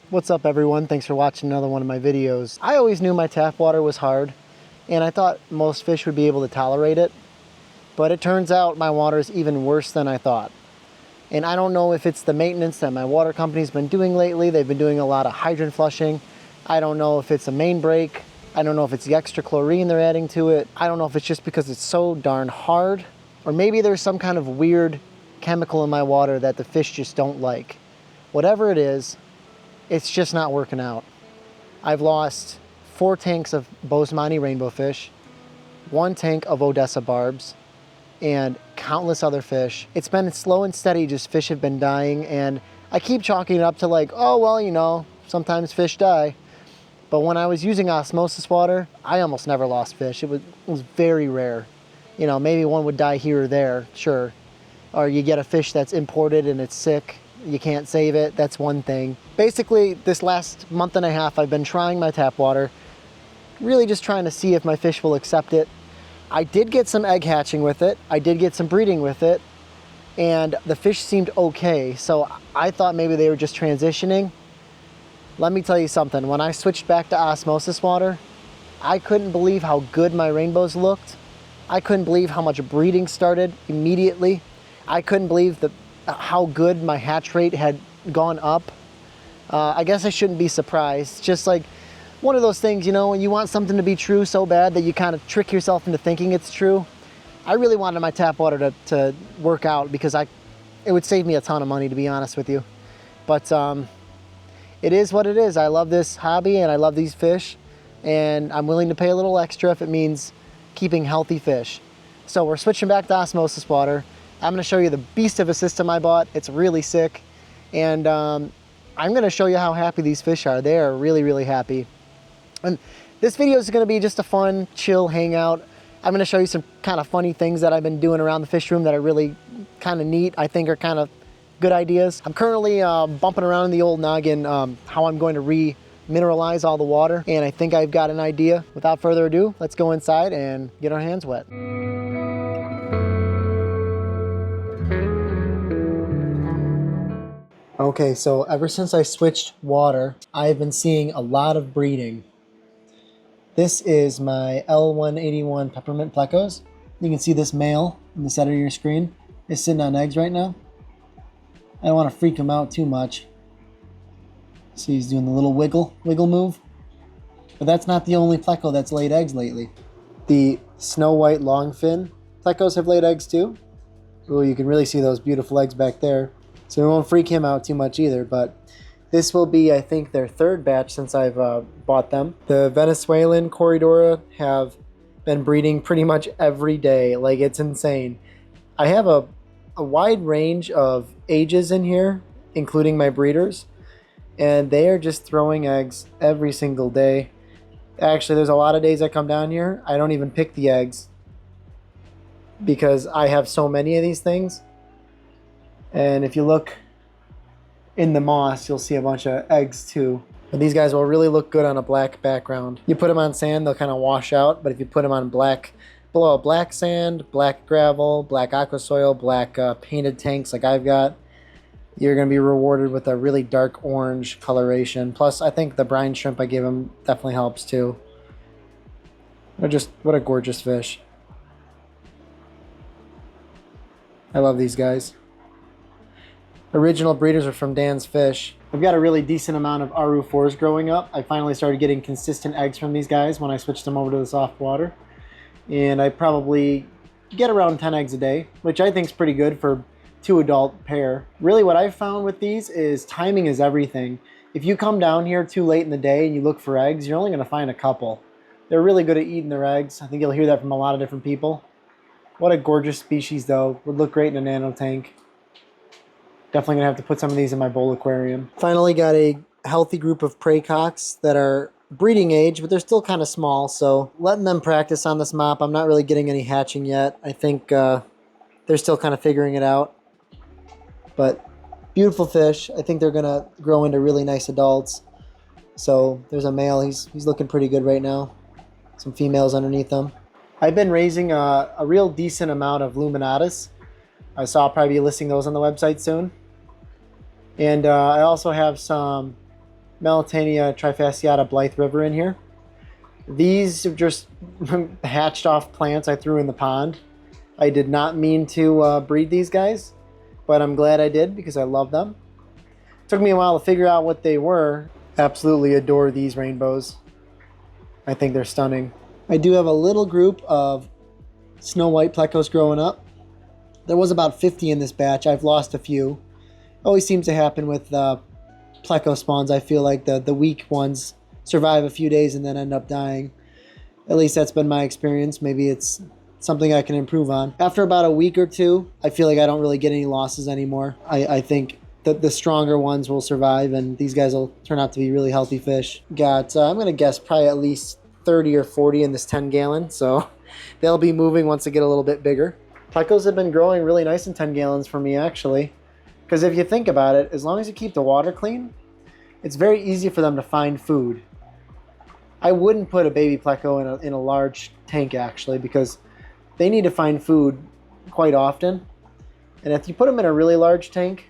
What's up everyone? Thanks for watching another one of my videos. I always knew my tap water was hard and I thought most fish would be able to tolerate it, but it turns out my water is even worse than I thought. And I don't know if it's the maintenance that my water company's been doing lately. They've been doing a lot of hydrant flushing. I don't know if it's a main break. I don't know if it's the extra chlorine they're adding to it. I don't know if it's just because it's so darn hard, or maybe there's some kind of weird chemical in my water that the fish just don't like. Whatever it is, it's just not working out. I've lost 4 tanks of Bosemani rainbow fish, 1 tank of Odessa barbs, and countless other fish. It's been slow and steady, just fish have been dying, and I keep chalking it up to like, oh, well, you know, sometimes fish die. But when I was using osmosis water, I almost never lost fish. It was very rare. You know, maybe one would die here or there, sure. Or you get a fish that's imported and it's sick, you can't save it, that's one thing. Basically, this last month and a half, I've been trying my tap water, really just trying to see if my fish will accept it. I did get some egg hatching with it, I did get some breeding with it, and the fish seemed okay, so I thought maybe they were just transitioning. Let me tell you something, when I switched back to osmosis water, I couldn't believe how good my rainbows looked. I couldn't believe how much breeding started immediately. I couldn't believe how good my hatch rate had gone up. I guess I shouldn't be surprised. Just like one of those things, you know, when you want something to be true so bad that you kind of trick yourself into thinking it's true. I really wanted my tap water to work out because it would save me a ton of money, to be honest with you. But it is what it is. I love this hobby and I love these fish, and I'm willing to pay a little extra if it means keeping healthy fish. So we're switching back to osmosis water. I'm going to show you the beast of a system I bought. It's really sick, and I'm going to show you how happy these fish are. They are really, really happy. And this video is going to be just a fun, chill hangout. I'm going to show you some kind of funny things that I've been doing around the fish room that are really kind of neat. I think are kind of good ideas. I'm currently bumping around in the old noggin how I'm going to re-mineralize all the water, and I think I've got an idea. Without further ado, let's go inside and get our hands wet. Okay, so ever since I switched water, I've been seeing a lot of breeding. This is my L181 peppermint plecos. You can see this male in the center of your screen is sitting on eggs right now. I don't want to freak him out too much. See, he's doing the little wiggle move. But that's not the only pleco that's laid eggs lately. The snow white longfin plecos have laid eggs too. Oh, you can really see those beautiful eggs back there. So we won't freak him out too much either, but this will be, I think, their 3rd batch since I've bought them. The Venezuelan Corridora have been breeding pretty much every day. Like, it's insane. I have a wide range of ages in here, including my breeders, and they are just throwing eggs every single day. Actually, there's a lot of days I come down here, I don't even pick the eggs because I have so many of these things. And if you look in the moss, you'll see a bunch of eggs too. But these guys will really look good on a black background. You put them on sand, they'll kind of wash out, but if you put them on black sand, black gravel, black aqua soil, black painted tanks like I've got, you're going to be rewarded with a really dark orange coloration. Plus, I think the brine shrimp I gave them definitely helps too. What a gorgeous fish. I love these guys. Original breeders are from Dan's Fish. I've got a really decent amount of RU4s growing up. I finally started getting consistent eggs from these guys when I switched them over to the soft water. And I probably get around 10 eggs a day, which I think is pretty good for 2 adult pair. Really what I've found with these is timing is everything. If you come down here too late in the day and you look for eggs, you're only going to find a couple. They're really good at eating their eggs. I think you'll hear that from a lot of different people. What a gorgeous species though. Would look great in a nano tank. Definitely gonna have to put some of these in my bowl aquarium. Finally got a healthy group of prey cocks that are breeding age, but they're still kind of small, so letting them practice on this mop. I'm not really getting any hatching yet. I think they're still kind of figuring it out. But beautiful fish. I think they're gonna grow into really nice adults. So there's a male, he's looking pretty good right now. Some females underneath them. I've been raising a real decent amount of luminatas. So I'll probably be listing those on the website soon. And I also have some Melitania trifasciata Blythe River in here. These are just hatched off plants I threw in the pond. I did not mean to breed these guys, but I'm glad I did because I love them. Took me a while to figure out what they were. Absolutely adore these rainbows. I think they're stunning. I do have a little group of snow white plecos growing up. There was about 50 in this batch. I've lost a few. Always seems to happen with pleco spawns. I feel like the weak ones survive a few days and then end up dying. At least that's been my experience. Maybe it's something I can improve on. After about a week or two, I feel like I don't really get any losses anymore. I think that the stronger ones will survive, and these guys will turn out to be really healthy fish. Got, I'm going to guess probably at least 30 or 40 in this 10 gallon, so they'll be moving once they get a little bit bigger. Plecos have been growing really nice in 10 gallons for me, actually, because if you think about it, as long as you keep the water clean, it's very easy for them to find food. I wouldn't put a baby pleco in a large tank, actually, because they need to find food quite often. And if you put them in a really large tank,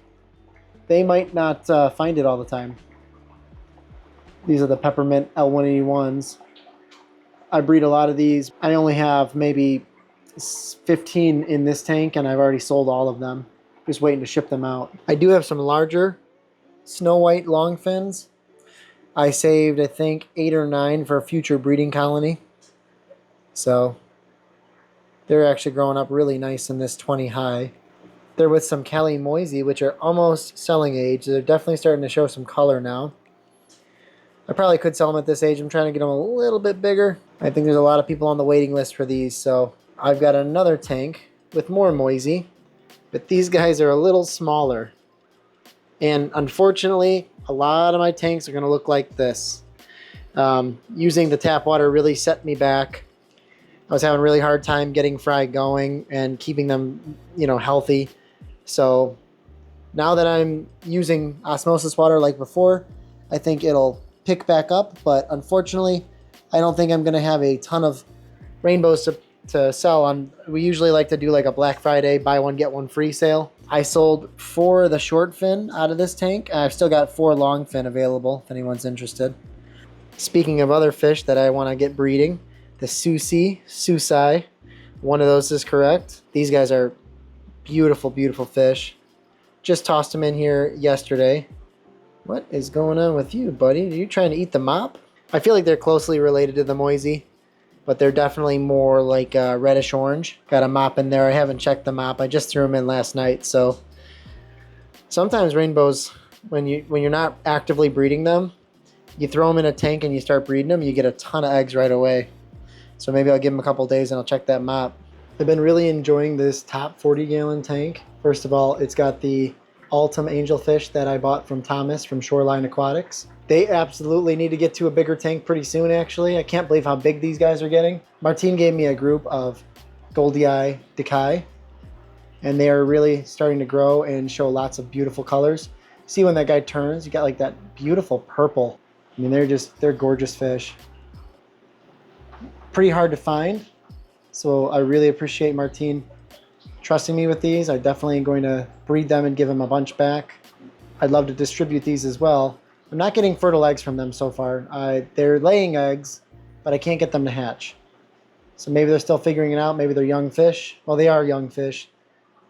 they might not find it all the time. These are the peppermint L181s. I breed a lot of these. I only have maybe 15 in this tank, and I've already sold all of them. Just waiting to ship them out. I do have some larger snow white longfins. I saved, I think, 8 or 9 for a future breeding colony. So they're actually growing up really nice in this 20 high. They're with some Cali Moisey, which are almost selling age. They're definitely starting to show some color now. I probably could sell them at this age. I'm trying to get them a little bit bigger. I think there's a lot of people on the waiting list for these. So I've got another tank with more Moisey, but these guys are a little smaller. And unfortunately, a lot of my tanks are going to look like this. Using the tap water really set me back. I was having a really hard time getting fry going and keeping them, healthy. So now that I'm using osmosis water like before, I think it'll pick back up. But unfortunately, I don't think I'm going to have a ton of rainbows to sell on. We usually like to do like a Black Friday, buy one, get one free sale. I sold 4 of the short fin out of this tank. I've still got 4 long fin available if anyone's interested. Speaking of other fish that I want to get breeding, the Susai, one of those is correct. These guys are beautiful, beautiful fish. Just tossed them in here yesterday. What is going on with you, buddy? Are you trying to eat the mop? I feel like they're closely related to the Moisey, but they're definitely more like reddish orange. Got a mop in there. I haven't checked the mop. I just threw them in last night. So sometimes rainbows, when you're not actively breeding them, you throw them in a tank and you start breeding them, you get a ton of eggs right away. So maybe I'll give them a couple days and I'll check that mop. I've been really enjoying this top 40-gallon tank. First of all, it's got the Altum angelfish that I bought from Thomas from Shoreline Aquatics. They absolutely need to get to a bigger tank pretty soon, actually. I can't believe how big these guys are getting. Martine gave me a group of Goldie Eye Decay, and they are really starting to grow and show lots of beautiful colors. See when that guy turns, you got like that beautiful purple. I mean, they're gorgeous fish. Pretty hard to find, so I really appreciate Martine trusting me with these. I'm definitely going to breed them and give them a bunch back. I'd love to distribute these as well. I'm not getting fertile eggs from them so far. They're laying eggs, but I can't get them to hatch. So maybe they're still figuring it out. Maybe they're young fish. Well, they are young fish,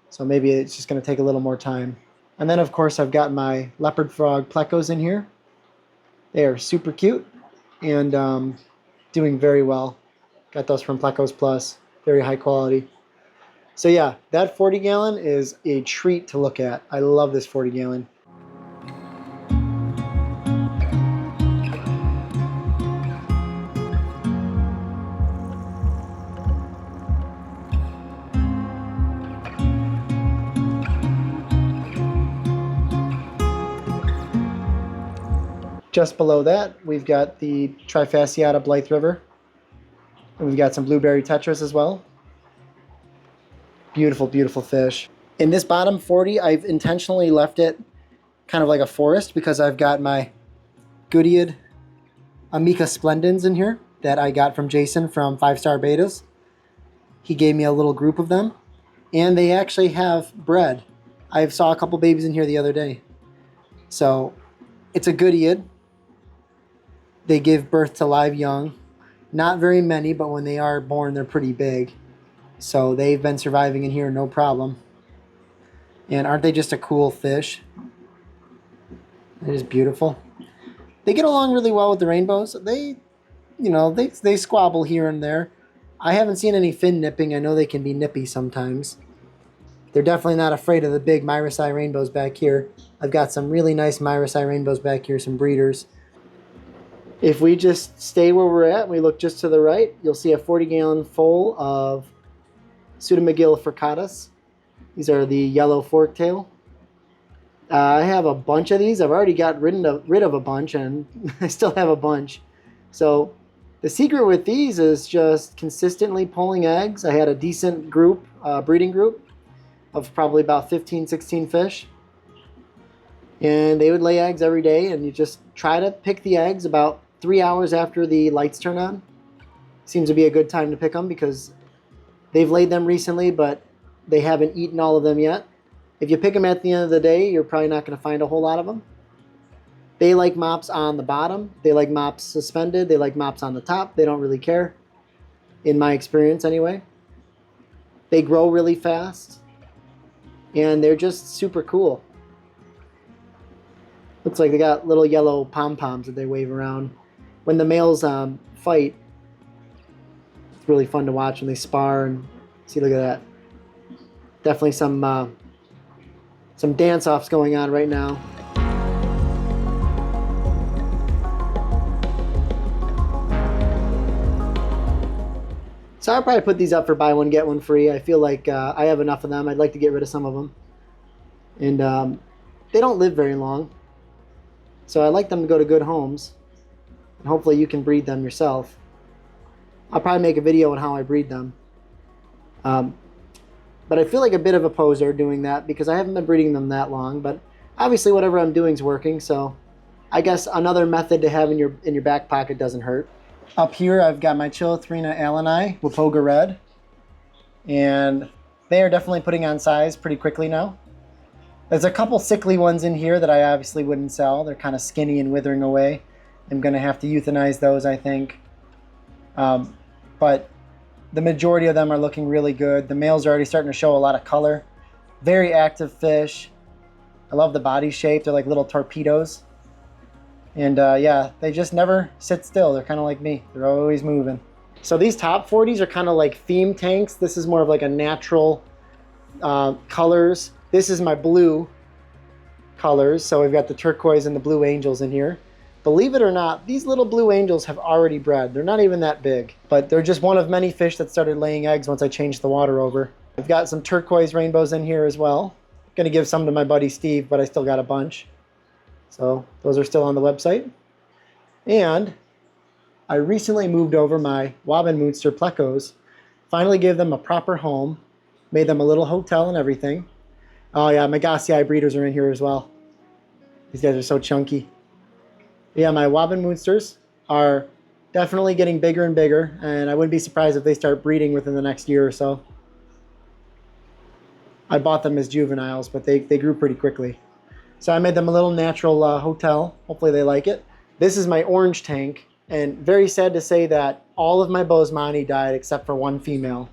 so maybe it's just going to take a little more time. And then, of course, I've got my leopard frog plecos in here. They are super cute and doing very well. Got those from Plecos Plus. Very high quality. So yeah, that 40-gallon is a treat to look at. I love this 40-gallon. Just below that, we've got the Trifasciata Blythe River. And we've got some blueberry tetras as well. Beautiful, beautiful fish. In this bottom 40, I've intentionally left it kind of like a forest because I've got my Goodyear Amica Splendens in here that I got from Jason from 5 Star Betas. He gave me a little group of them, and they actually have bred. I saw a couple babies in here the other day. So it's a Goodyear. They give birth to live young. Not very many, but when they are born, they're pretty big. So they've been surviving in here no problem. And aren't they just a cool fish? It is beautiful. They get along really well with the rainbows. They squabble here and there. I haven't seen any fin nipping. I know they can be nippy sometimes. They're definitely not afraid of the big Myrissi rainbows back here. I've got some really nice Myrissi rainbows back here, some breeders. If we just stay where we're at and we look just to the right, you'll see a 40-gallon full of Pseudomagilla furcatus. These are the yellow forktail. I have a bunch of these. I've already got rid of a bunch, and I still have a bunch. So the secret with these is just consistently pulling eggs. I had a decent group, breeding group of probably about 15, 16 fish. And they would lay eggs every day, and you just try to pick the eggs about 3 hours after the lights turn on. Seems to be a good time to pick them because they've laid them recently, but they haven't eaten all of them yet. If you pick them at the end of the day, you're probably not going to find a whole lot of them. They like mops on the bottom. They like mops suspended. They like mops on the top. They don't really care, in my experience anyway. They grow really fast, and they're just super cool. Looks like they got little yellow pom-poms that they wave around. When the males fight, it's really fun to watch when they spar. And see, look at that. Definitely some dance-offs going on right now. So I'll probably put these up for buy one, get one free. I feel like I have enough of them. I'd like to get rid of some of them. And they don't live very long. So I like them to go to good homes. And hopefully you can breed them yourself. I'll probably make a video on how I breed them. But I feel like a bit of a poser doing that because I haven't been breeding them that long. But obviously whatever I'm doing is working. So I guess another method to have in your back pocket doesn't hurt. Up here I've got my Chilothrina alleni, Wapoga Red. And they are definitely putting on size pretty quickly now. There's a couple sickly ones in here that I obviously wouldn't sell. They're kind of skinny and withering away. I'm going to have to euthanize those, I think. But the majority of them are looking really good. The males are already starting to show a lot of color. Very active fish. I love the body shape. They're like little torpedoes. And yeah, they just never sit still. They're kind of like me. They're always moving. So these top 40s are kind of like theme tanks. This is more of like a natural colors. This is my blue colors. So we've got the turquoise and the blue angels in here. Believe it or not, these little blue angels have already bred. They're not even that big, but they're just one of many fish that started laying eggs once I changed the water over. I've got some turquoise rainbows in here as well. Gonna give some to my buddy Steve, but I still got a bunch. So those are still on the website. And I recently moved over my Wabenmunster plecos. Finally gave them a proper home. Made them a little hotel and everything. Oh yeah, my Gassii breeders are in here as well. These guys are so chunky. Yeah, my Wabenmunsters are definitely getting bigger and bigger, and I wouldn't be surprised if they start breeding within the next year or so. I bought them as juveniles, but they grew pretty quickly. So I made them a little natural hotel. Hopefully they like it. This is my orange tank, and very sad to say that all of my Boesemani died except for one female.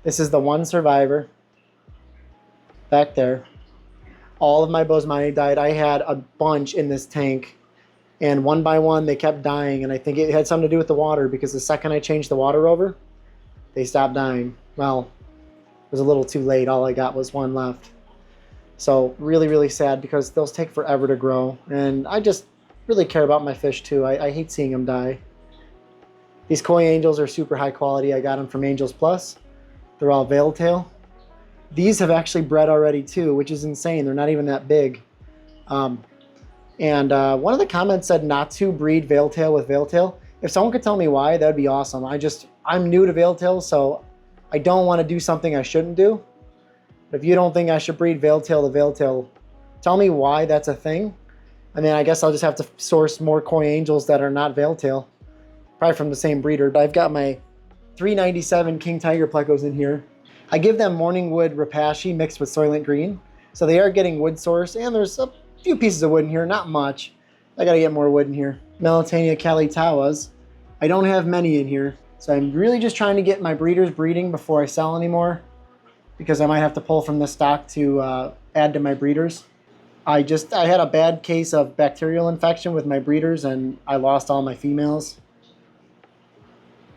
This is the one survivor back there. All of my Boesemani died. I had a bunch in this tank, and one by one they kept dying, and I think it had something to do with the water because the second I changed the water over, they stopped dying. Well, it was a little too late. All I got was one left. So really, really sad because those take forever to grow. And I just really care about my fish too. I hate seeing them die. These koi angels are super high quality. I got them from Angels Plus. They're all veil tail. These have actually bred already too, which is insane. They're not even that big. One of the comments said not to breed veil tail with veil tail. If someone could tell me why, that'd be awesome. I'm new to veil tail, so I don't want to do something I shouldn't do. If you don't think I should breed veil tail to veil tail, tell me why that's a thing. I mean, I guess I'll just have to source more koi angels that are not veil tail. Probably from the same breeder. But I've got my 397 King Tiger plecos in here. I give them morning wood rapashi mixed with Soylent Green. So they are getting wood source, and there's a few pieces of wood in here, not much. I gotta get more wood in here. Melitania calitawas. I don't have many in here, so I'm really just trying to get my breeders breeding before I sell anymore, because I might have to pull from the stock to add to my breeders. I had a bad case of bacterial infection with my breeders and I lost all my females.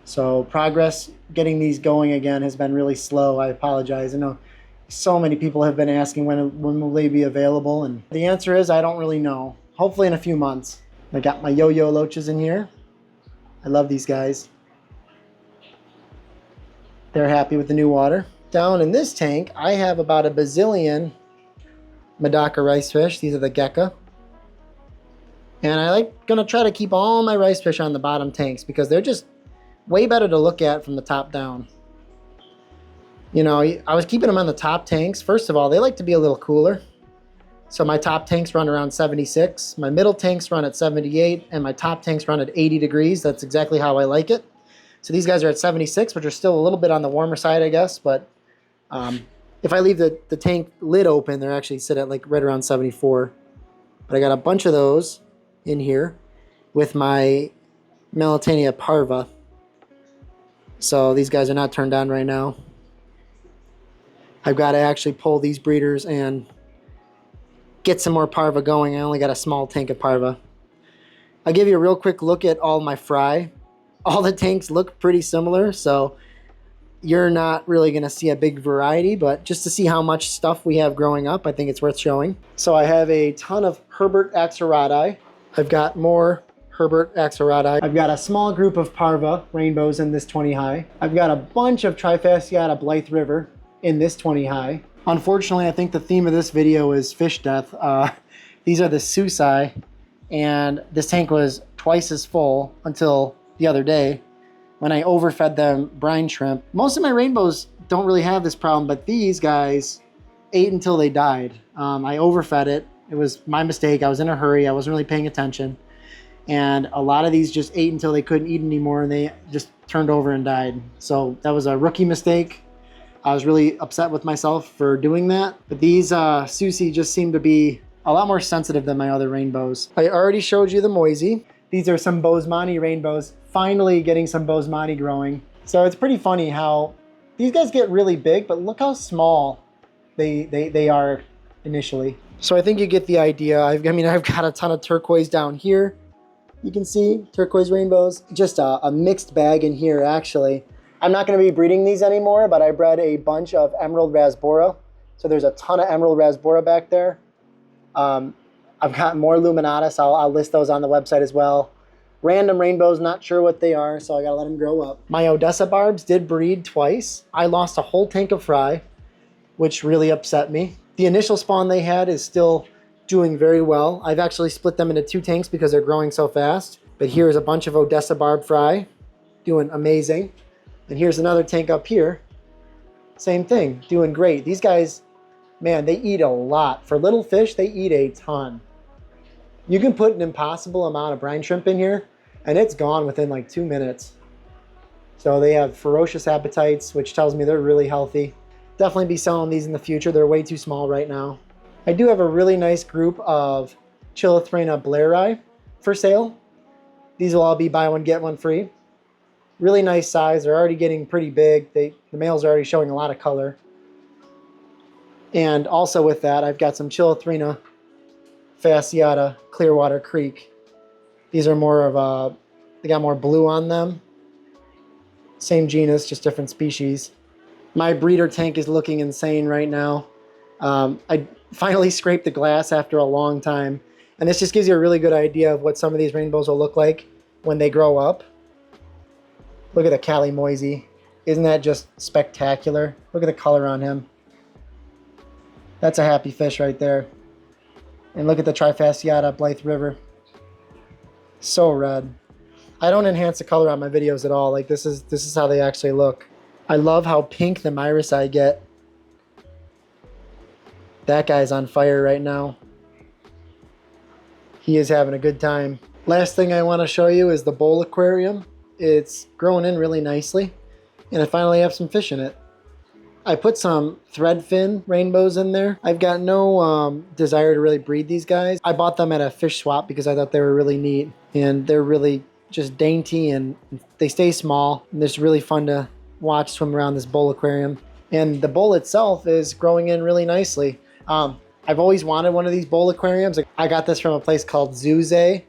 So progress getting these going again has been really slow. I apologize. I know so many people have been asking when will they be available, and the answer is I don't really know. Hopefully in a few months. I got my yo-yo loaches in here. I love these guys. They're happy with the new water. Down in this tank, I have about a bazillion Medaka rice fish. These are the gecko. And I gonna try to keep all my rice fish on the bottom tanks because they're just way better to look at from the top down. You know, I was keeping them on the top tanks. First of all, they like to be a little cooler. So my top tanks run around 76. My middle tanks run at 78, and my top tanks run at 80 degrees. That's exactly how I like it. So these guys are at 76, which are still a little bit on the warmer side, I guess, but if I leave the tank lid open, they're actually sit at like right around 74. But I got a bunch of those in here with my Melitania parva. So these guys are not turned on right now. I've got to actually pull these breeders and get some more parva going. I only got a small tank of parva. I'll give you a real quick look at all my fry. All the tanks look pretty similar, so you're not really going to see a big variety, but just to see how much stuff we have growing up, I think it's worth showing. So I have a ton of Herbert axelrodi. I've got more Herbert axelrodi. I've got a small group of parva rainbows in this 20 high. I've got a bunch of Trifasciata Blythe River in this 20 high. Unfortunately, I think the theme of this video is fish death. These are the Susai, and this tank was twice as full until the other day when I overfed them brine shrimp. Most of my rainbows don't really have this problem, but these guys ate until they died. I overfed it. It was my mistake. I was in a hurry. I wasn't really paying attention. And a lot of these just ate until they couldn't eat anymore, and they just turned over and died. So that was a rookie mistake. I was really upset with myself for doing that. But these Susi just seem to be a lot more sensitive than my other rainbows. I already showed you the Moisey. These are some Bosemani rainbows, finally getting some Bosemani growing. So it's pretty funny how these guys get really big, but look how small they are initially. So I think you get the idea. I've got a ton of turquoise down here. You can see turquoise rainbows. Just a mixed bag in here, actually. I'm not going to be breeding these anymore, but I bred a bunch of emerald rasbora. So there's a ton of emerald rasbora back there. I've got more luminatus. I'll list those on the website as well. Random rainbows, not sure what they are, so I gotta let them grow up. My Odessa barbs did breed twice. I lost a whole tank of fry, which really upset me. The initial spawn they had is still doing very well. I've actually split them into 2 tanks because they're growing so fast. But here's a bunch of Odessa barb fry, doing amazing. And here's another tank up here. Same thing, doing great. These guys, man, they eat a lot. For little fish, they eat a ton. You can put an impossible amount of brine shrimp in here, and it's gone within like 2 minutes. So they have ferocious appetites, which tells me they're really healthy. Definitely be selling these in the future. They're way too small right now. I do have a really nice group of Chilothrena blairii for sale. These will all be buy one, get one free. Really nice size. They're already getting pretty big. The males are already showing a lot of color. And also with that, I've got some Chilothrena fasciata Clearwater Creek. These are more of they got more blue on them. Same genus, just different species. My breeder tank is looking insane right now. I finally scraped the glass after a long time. And this just gives you a really good idea of what some of these rainbows will look like when they grow up. Look at the Cali Moisey. Isn't that just spectacular? Look at the color on him. That's a happy fish right there. And look at the Trifasciata Blythe River. So red. I don't enhance the color on my videos at all. Like this is how they actually look. I love how pink the Myris get. That guy's on fire right now. He is having a good time. Last thing I want to show you is the bowl aquarium. It's growing in really nicely, and I finally have some fish in it. I put some threadfin rainbows in there. I've got no desire to really breed these guys. I bought them at a fish swap because I thought they were really neat. and they're really just dainty and they stay small. And it's really fun to watch swim around this bowl aquarium. And the bowl itself is growing in really nicely. I've always wanted one of these bowl aquariums. I got this from a place called Zuze.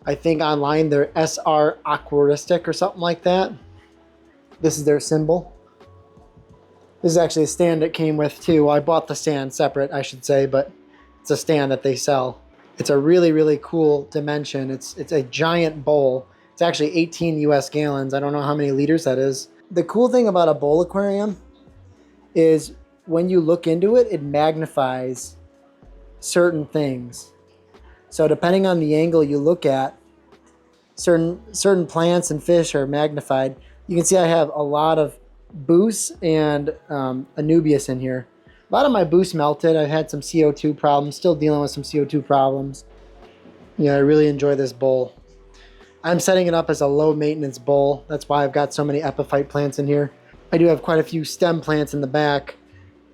I think online they're SR Aquaristic or something like that. This is their symbol. This is actually a stand it came with too. Well, I bought the stand separate, I should say, but it's a stand that they sell. It's a really, really cool dimension. It's a giant bowl. It's actually 18 US gallons. I don't know how many liters that is. The cool thing about a bowl aquarium is when you look into it, it magnifies certain things. So depending on the angle you look at, certain plants and fish are magnified. You can see I have a lot of Boos and Anubias in here. A lot of my Boos melted. I've had some CO2 problems, still dealing with some CO2 problems. Yeah, I really enjoy this bowl. I'm setting it up as a low maintenance bowl. That's why I've got so many epiphyte plants in here. I do have quite a few stem plants in the back,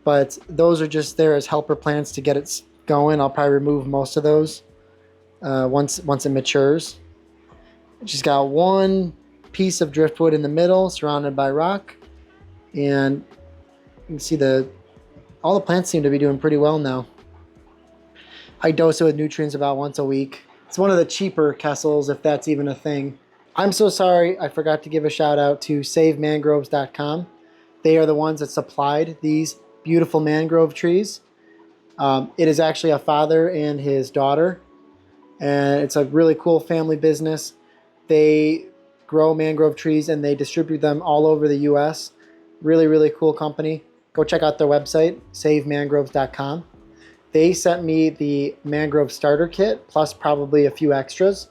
but those are just there as helper plants to get it going. I'll probably remove most of those once it matures. Just got one piece of driftwood in the middle surrounded by rock, and you can see all the plants seem to be doing pretty well now. I dose it with nutrients about once a week. It's one of the cheaper Kessels, if that's even a thing. I'm so sorry I forgot to give a shout out to SaveMangroves.com. They are the ones that supplied these beautiful mangrove trees. It is actually a father and his daughter, and it's a really cool family business. They grow mangrove trees and they distribute them all over the US. Really, really cool company. Go check out their website, SaveMangroves.com. They sent me the mangrove starter kit plus probably a few extras,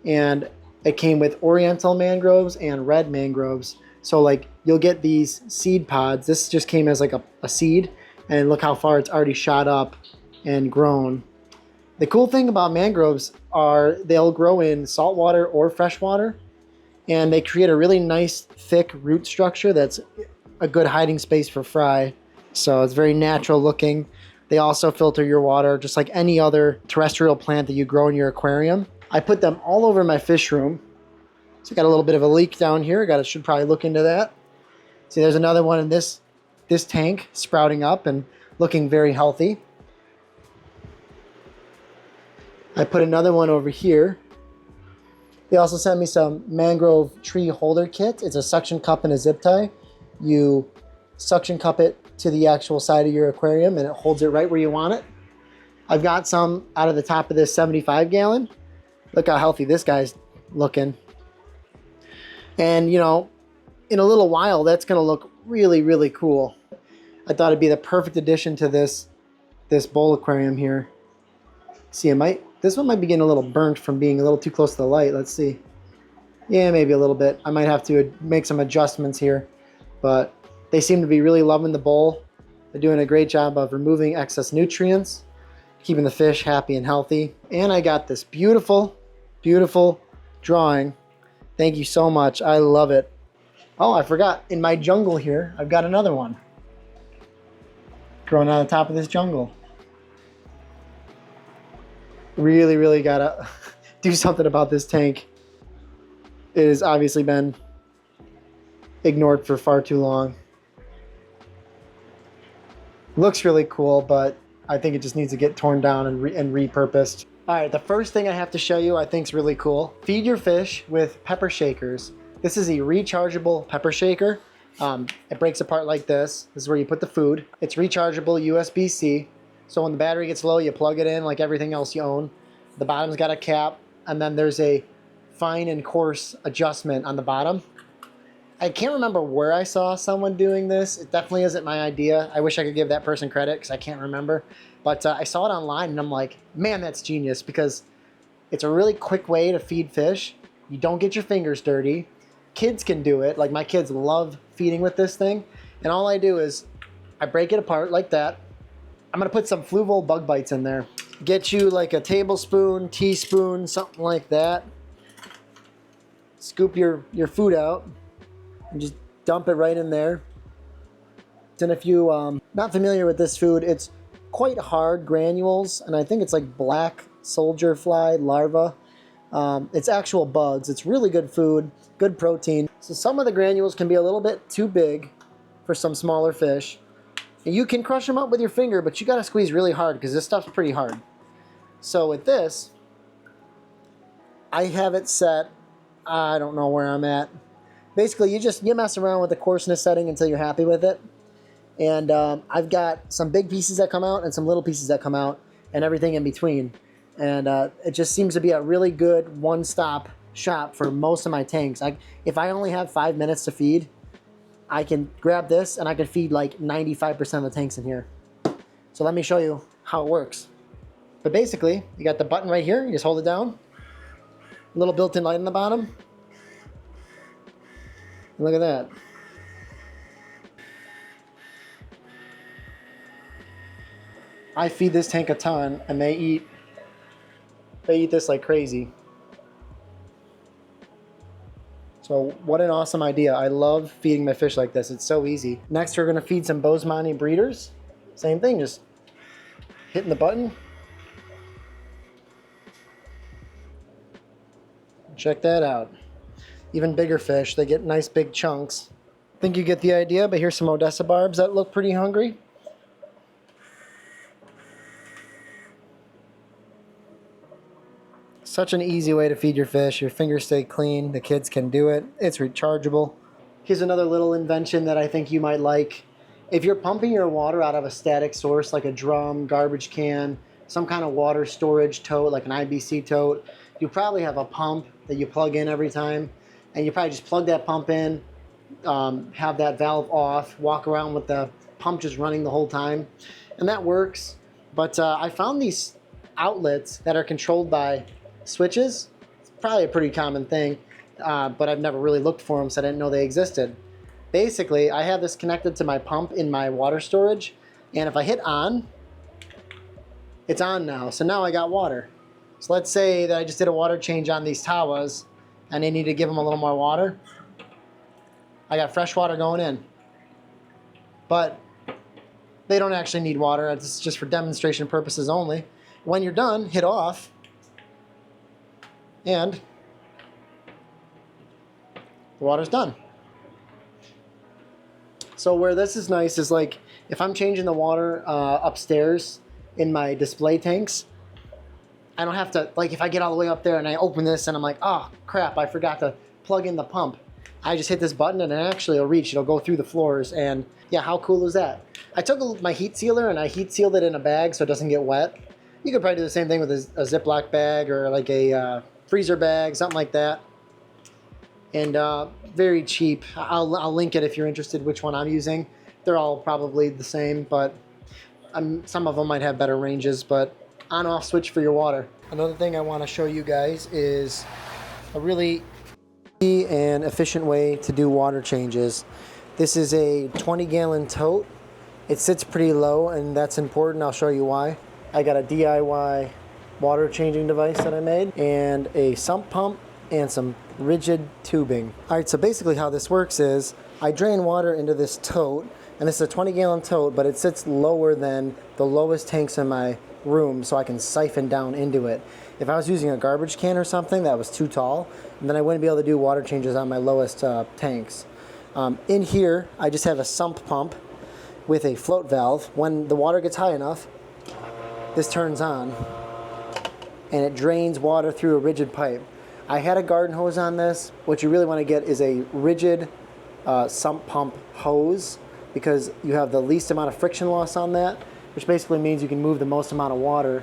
and it came with oriental mangroves and red mangroves. So like you'll get these seed pods. This just came as like a seed, and look how far it's already shot up and grown. The cool thing about mangroves are they'll grow in saltwater or freshwater, and they create a really nice thick root structure that's a good hiding space for fry. So it's very natural looking. They also filter your water just like any other terrestrial plant that you grow in your aquarium. I put them all over my fish room. So I got a little bit of a leak down here. Should probably look into that. See, there's another one in this tank sprouting up and looking very healthy. I put another one over here. They also sent me some mangrove tree holder kit. It's a suction cup and a zip tie. You suction cup it to the actual side of your aquarium and it holds it right where you want it. I've got some out of the top of this 75 gallon. Look how healthy this guy's looking. And you know, in a little while, that's gonna look really, really cool. I thought it'd be the perfect addition to this bowl aquarium here. See, this one might be getting a little burnt from being a little too close to the light. Let's see. Yeah, maybe a little bit. I might have to make some adjustments here, but they seem to be really loving the bowl. They're doing a great job of removing excess nutrients, keeping the fish happy and healthy. And I got this beautiful, beautiful drawing. Thank you so much. I love it. Oh, I forgot. In my jungle here, I've got another one growing on the top of this jungle. Really, really gotta do something about this tank. It has obviously been ignored for far too long. Looks really cool, but I think it just needs to get torn down and repurposed. All right, the first thing I have to show you I think is really cool. Feed your fish with pepper shakers. This is a rechargeable pepper shaker. It breaks apart like this. This is where you put the food. It's rechargeable USB-C. So when the battery gets low, you plug it in like everything else you own. The bottom's got a cap, and then there's a fine and coarse adjustment on the bottom. I can't remember where I saw someone doing this. It definitely isn't my idea. I wish I could give that person credit because I can't remember. But I saw it online and I'm like, man, that's genius, because it's a really quick way to feed fish. You don't get your fingers dirty. Kids can do it. Like my kids love feeding with this thing. And all I do is I break it apart like that. I'm gonna put some Fluval bug bites in there. Get you like a tablespoon, teaspoon, something like that. Scoop your food out and just dump it right in there. And if you not familiar with this food, it's quite hard granules, and I think it's like black soldier fly larva. It's actual bugs. It's really good food, good protein. So some of the granules can be a little bit too big for some smaller fish. And you can crush them up with your finger, but you gotta squeeze really hard because this stuff's pretty hard. So with this, I have it set, I don't know where I'm at. Basically, you mess around with the coarseness setting until you're happy with it. And I've got some big pieces that come out and some little pieces that come out and everything in between. And it just seems to be a really good one-stop shop for most of my tanks. If I only have 5 minutes to feed, I can grab this and I can feed like 95% of the tanks in here. So let me show you how it works. But basically, you got the button right here. You just hold it down. A little built-in light on the bottom. Look at that. I feed this tank a ton, and they eat this like crazy. So what an awesome idea. I love feeding my fish like this. It's so easy. Next, we're gonna feed some Bosemani breeders. Same thing, just hitting the button. Check that out. Even bigger fish, they get nice big chunks. I think you get the idea, but here's some Odessa barbs that look pretty hungry. Such an easy way to feed your fish. Your fingers stay clean, the kids can do it. It's rechargeable. Here's another little invention that I think you might like. If you're pumping your water out of a static source like a drum, garbage can, some kind of water storage tote like an IBC tote, you probably have a pump that you plug in every time, and you probably just plug that pump in, have that valve off, walk around with the pump just running the whole time, and that works. But I found these outlets that are controlled by switches. It's probably a pretty common thing, but I've never really looked for them, so I didn't know they existed. Basically, I have this connected to my pump in my water storage, and if I hit on, it's on now. So now I got water. So let's say that I just did a water change on these tawas, and they need to give them a little more water. I got fresh water going in. But they don't actually need water. It's just for demonstration purposes only. When you're done, hit off, and the water's done. So where this is nice is like if I'm changing the water upstairs in my display tanks, I don't have to, like if I get all the way up there and I open this and I'm like, oh crap, I forgot to plug in the pump. I just hit this button and it actually will reach, it'll go through the floors, and yeah, how cool is that? I took my heat sealer and I heat sealed it in a bag so it doesn't get wet. You could probably do the same thing with a Ziploc bag or like a freezer bag, something like that. And very cheap. I'll link it if you're interested which one I'm using. They're all probably the same, but some of them might have better ranges, but on-off switch for your water. Another thing I want to show you guys is a really easy and efficient way to do water changes. This is a 20-gallon tote. It sits pretty low, and that's important. I'll show you why. I got a DIY water changing device that I made, and a sump pump, and some rigid tubing. All right, so basically how this works is I drain water into this tote, and this is a 20-gallon tote, but it sits lower than the lowest tanks in my room, so I can siphon down into it. If I was using a garbage can or something that was too tall, then I wouldn't be able to do water changes on my lowest tanks. In here, I just have a sump pump with a float valve. When the water gets high enough, this turns on, and it drains water through a rigid pipe. I had a garden hose on this. What you really want to get is a rigid sump pump hose, because you have the least amount of friction loss on that, which basically means you can move the most amount of water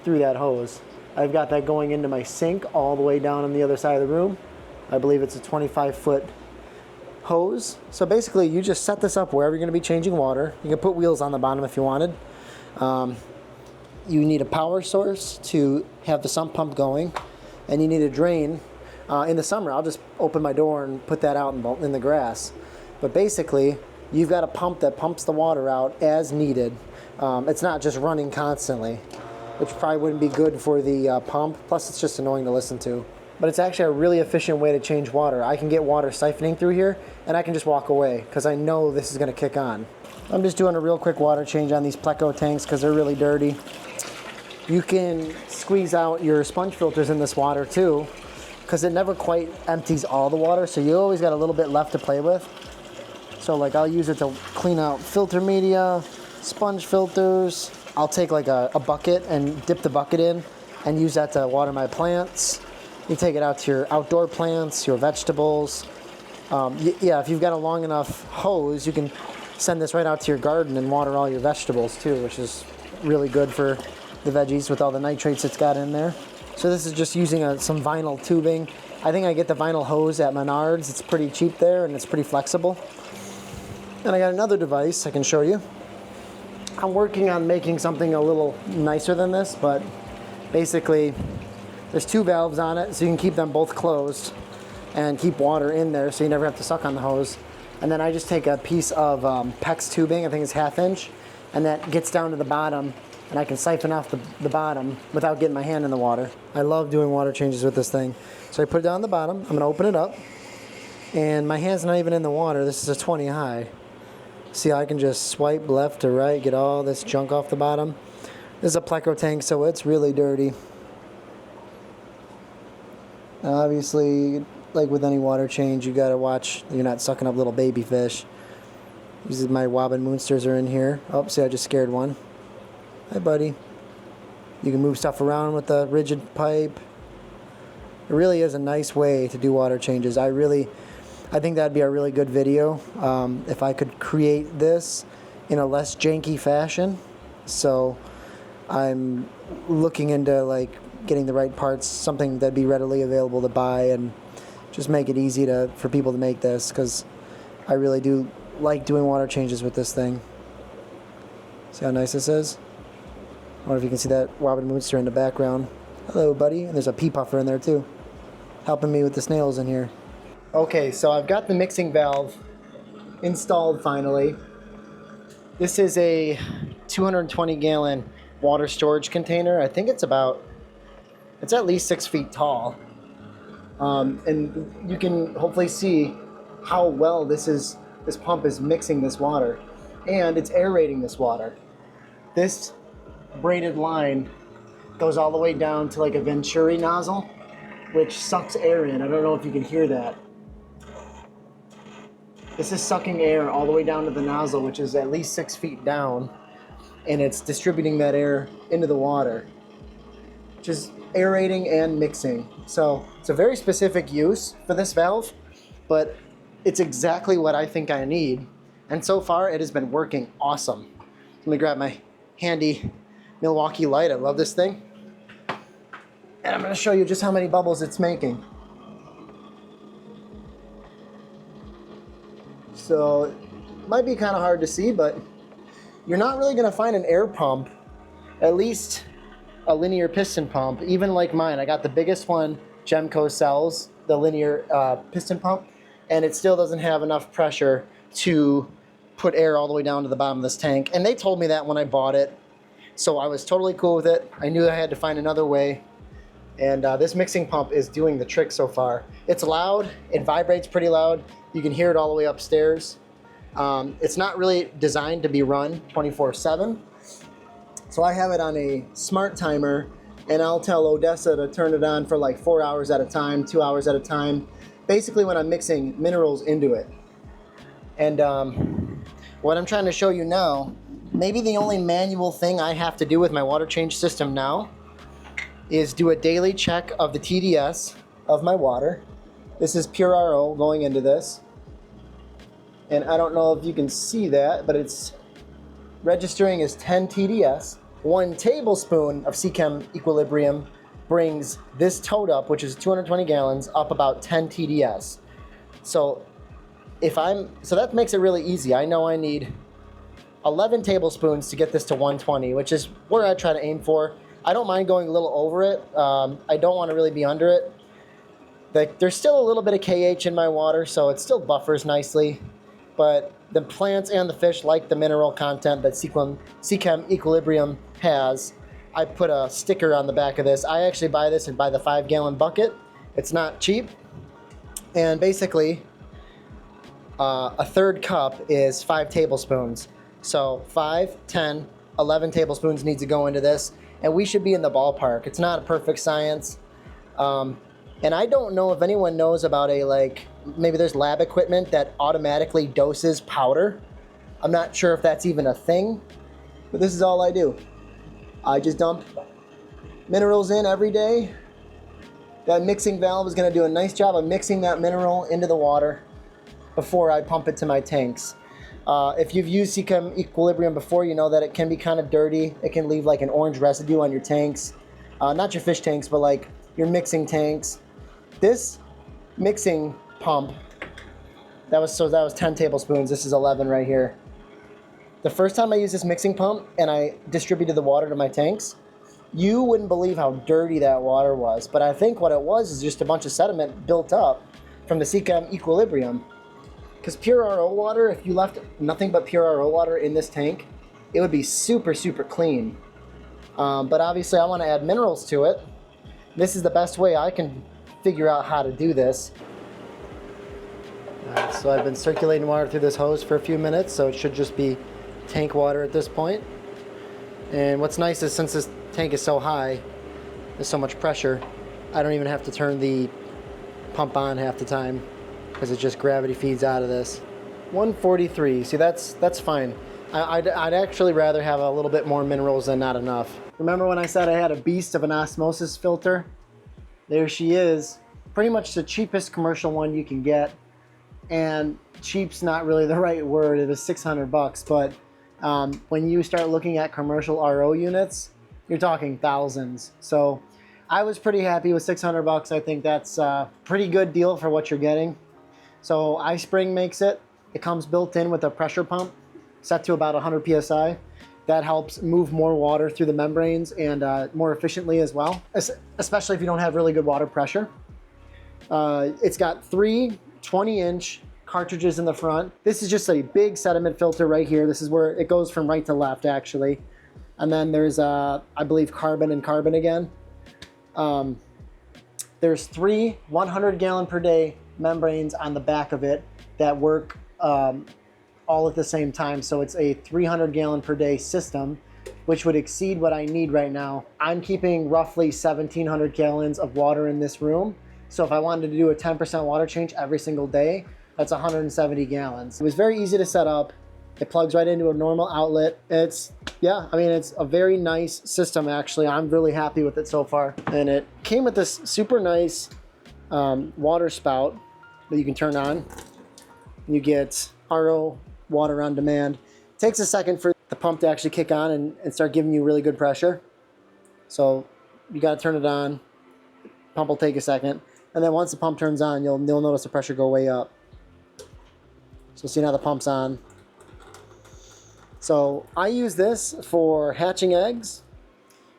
through that hose. I've got that going into my sink all the way down on the other side of the room. I believe it's a 25-foot hose. So basically you just set this up wherever you're going to be changing water. You can put wheels on the bottom if you wanted. You need a power source to have the sump pump going, and you need a drain. In the summer, I'll just open my door and put that out in the grass. But basically, you've got a pump that pumps the water out as needed. It's not just running constantly, which probably wouldn't be good for the pump. Plus, it's just annoying to listen to. But it's actually a really efficient way to change water. I can get water siphoning through here, and I can just walk away because I know this is going to kick on. I'm just doing a real quick water change on these Pleco tanks because they're really dirty. You can squeeze out your sponge filters in this water too, because it never quite empties all the water, so you always got a little bit left to play with. So like I'll use it to clean out filter media, sponge filters. I'll take like a bucket and dip the bucket in and use that to water my plants. You take it out to your outdoor plants, your vegetables. Yeah, if you've got a long enough hose, you can send this right out to your garden and water all your vegetables too, which is really good for the veggies with all the nitrates it's got in there. So this is just using some vinyl tubing. I think I get the vinyl hose at Menards. It's pretty cheap there and it's pretty flexible. And I got another device I can show you. I'm working on making something a little nicer than this, but basically there's two valves on it, so you can keep them both closed and keep water in there so you never have to suck on the hose. And then I just take a piece of PEX tubing, I think it's 1/2 inch, and that gets down to the bottom, and I can siphon off the bottom without getting my hand in the water. I love doing water changes with this thing. So I put it down the bottom, I'm gonna open it up, and my hand's not even in the water. This is a 20 high. See, I can just swipe left to right, get all this junk off the bottom. This is a pleco tank, so it's really dirty. Obviously, like with any water change, you gotta watch you're not sucking up little baby fish. These are my wobbin moonsters are in here. Oh, see, I just scared one. Hi, buddy. You can move stuff around with the rigid pipe. It really is a nice way to do water changes. I think that'd be a really good video if I could create this in a less janky fashion. So I'm looking into like getting the right parts, something that'd be readily available to buy, and just make it easy for people to make this, because I really do like doing water changes with this thing. See how nice this is? I wonder if you can see that wobbin moonster in the background. Hello, buddy. And there's a pea puffer in there too, helping me with the snails in here. Okay, so I've got the mixing valve installed finally. This is a 220 gallon water storage container. I think it's at least 6 feet tall. And you can hopefully see how well this pump is mixing this water, and it's aerating this water. This braided line goes all the way down to like a Venturi nozzle, which sucks air in. I don't know if you can hear that. This is sucking air all the way down to the nozzle, which is at least 6 feet down, and it's distributing that air into the water, which is aerating and mixing. So it's a very specific use for this valve, but it's exactly what I think I need. And so far it has been working awesome. Let me grab my handy Milwaukee light. I love this thing. And I'm gonna show you just how many bubbles it's making. So it might be kind of hard to see, but you're not really gonna find an air pump, at least a linear piston pump, even like mine. I got the biggest one Gemco sells, the linear piston pump, and it still doesn't have enough pressure to put air all the way down to the bottom of this tank. And they told me that when I bought it, so I was totally cool with it. I knew I had to find another way, and this mixing pump is doing the trick so far. It's loud, it vibrates pretty loud. You can hear it all the way upstairs. It's not really designed to be run 24/7. So I have it on a smart timer, and I'll tell Odessa to turn it on for like 4 hours at a time, 2 hours at a time, basically when I'm mixing minerals into it. And what I'm trying to show you now, maybe the only manual thing I have to do with my water change system now is do a daily check of the TDS of my water. This is pure RO going into this. And I don't know if you can see that, but it's registering as 10 TDS. 1 tablespoon of Seachem Equilibrium brings this tote up, which is 220 gallons, up about 10 TDS. So that makes it really easy. I know I need 11 tablespoons to get this to 120, which is where I try to aim for. I don't mind going a little over it. I don't want to really be under it. There's still a little bit of KH in my water, so it still buffers nicely. But the plants and the fish like the mineral content that Seachem Equilibrium has. I put a sticker on the back of this. I actually buy this and buy the 5-gallon bucket. It's not cheap. And basically, a third cup is 5 tablespoons. So 5, 10, 11 tablespoons needs to go into this. and we should be in the ballpark. It's not a perfect science. And I don't know if anyone knows about maybe there's lab equipment that automatically doses powder. I'm not sure if that's even a thing, but this is all I do. I just dump minerals in every day. That mixing valve is going to do a nice job of mixing that mineral into the water before I pump it to my tanks. If you've used Seachem Equilibrium before, you know that it can be kind of dirty. It can leave like an orange residue on your tanks. Not your fish tanks, but like your mixing tanks. This mixing pump, that was 10 tablespoons. This is 11 right here. The first time I used this mixing pump and I distributed the water to my tanks, you wouldn't believe how dirty that water was. But I think what it was is just a bunch of sediment built up from the Seachem Equilibrium. Because pure RO water, if you left nothing but pure RO water in this tank, it would be super, super clean. But obviously I want to add minerals to it. This is the best way I can figure out how to do this. So I've been circulating water through this hose for a few minutes, so it should just be tank water at this point. And what's nice is since this tank is so high, there's so much pressure, I don't even have to turn the pump on half the time because it just gravity feeds out of this. 143, see that's fine. I'd actually rather have a little bit more minerals than not enough. Remember when I said I had a beast of an osmosis filter? There she is. Pretty much the cheapest commercial one you can get. And cheap's not really the right word. It was 600 bucks, but when you start looking at commercial RO units, you're talking thousands. So I was pretty happy with 600 bucks. I think that's a pretty good deal for what you're getting. So iSpring makes it. It comes built in with a pressure pump set to about 100 PSI. That helps move more water through the membranes and more efficiently as well, especially if you don't have really good water pressure. It's got 3 20-inch cartridges in the front. This is just a big sediment filter right here. This is where it goes from right to left, actually. And then there's, I believe, carbon and carbon again. There's 3 100-gallon per day membranes on the back of it that work all at the same time. So it's a 300-gallon per day system, which would exceed what I need right now. I'm keeping roughly 1,700 gallons of water in this room. So if I wanted to do a 10% water change every single day, that's 170 gallons. It was very easy to set up. It plugs right into a normal outlet. It's a very nice system, actually. I'm really happy with it so far. And it came with this super nice water spout that you can turn on. You get RO water on demand. It takes a second for the pump to actually kick on and start giving you really good pressure. So you got to turn it on. Pump will take a second. And then once the pump turns on, you'll notice the pressure go way up. So see now the pump's on. So I use this for hatching eggs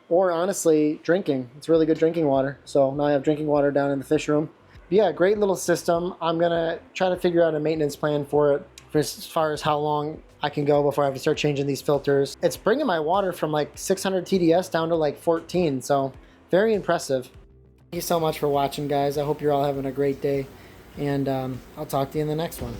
or honestly drinking. It's really good drinking water. So now I have drinking water down in the fish room. But yeah, great little system. I'm gonna try to figure out a maintenance plan for it for as far as how long I can go before I have to start changing these filters. It's bringing my water from like 600 TDS down to like 14. So very impressive. Thank you so much for watching, guys. I hope you're all having a great day, and I'll talk to you in the next one.